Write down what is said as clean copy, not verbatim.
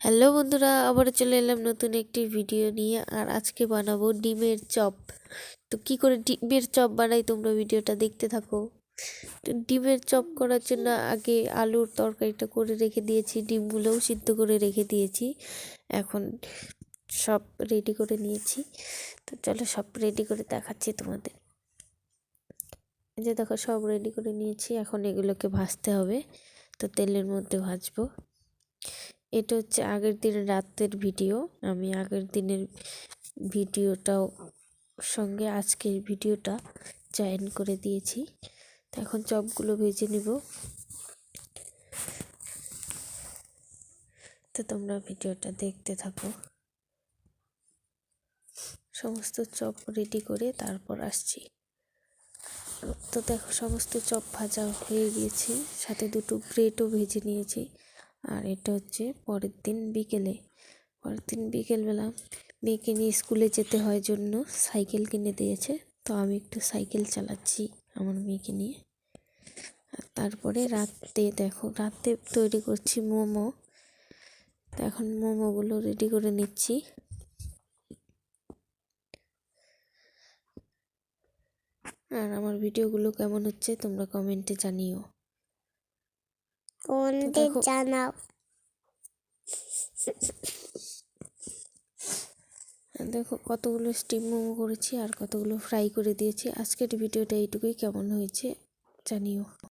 Hello বন্ধুরা, আবার চলে এলাম নতুন একটি ভিডিও নিয়ে। আর আজকে বানাবো ডিমের চপ। তো কি করে ডিমের চপ বানাই তোমরা ভিডিওটা দেখতে থাকো। তো ডিমের চপ করার জন্য আগে আলুর তরকারিটা করে রেখে দিয়েছি, ডিমগুলোও সিদ্ধ করে রেখে দিয়েছি। এখন সব রেডি করে নিয়েছি। তো চলো সব রেডি করে দেখাচ্ছি তোমাদের। এই যে দেখো, সব রেডি করে নিয়েছি। এখন এগুলোকে ভাজতে হবে। তো তেলের মধ্যে ভাজবো। এটা হচ্ছে আগের দিনের রাতের ভিডিও। আমি আগের দিনের ভিডিওটাও সঙ্গে আজকের ভিডিওটা জয়েন করে দিয়েছি। তো এখন চপগুলো ভেজে নিব। তো তোমরা ভিডিওটা দেখতে থাকো। সমস্ত চপ রেডি করে তারপর আসছি। তো দেখো, সমস্ত চপ ভাজা হয়ে গিয়েছে, সাথে দুটো ব্রেডও ভেজে নিয়েছি। আর এটা হচ্ছে পরের দিন বিকেলবেলা মেয়েকে নিয়ে স্কুলে যেতে হয় জন্য সাইকেল কিনে দিয়েছে। তো আমি একটু সাইকেল চালাচ্ছি আমার মেয়েকে নিয়ে। আর তারপরে রাতে তৈরি করছি মোমো। তো এখন মোমোগুলো রেডি করে নিচ্ছি। আর আমার ভিডিওগুলো কেমন হচ্ছে তোমরা কমেন্টে জানিও। জানাও। দেখো, কতগুলো স্টিম মোমো করেছি আর কতগুলো ফ্রাই করে দিয়েছি। আজকের ভিডিওটা এইটুকুই। কেমন হয়েছে জানিও।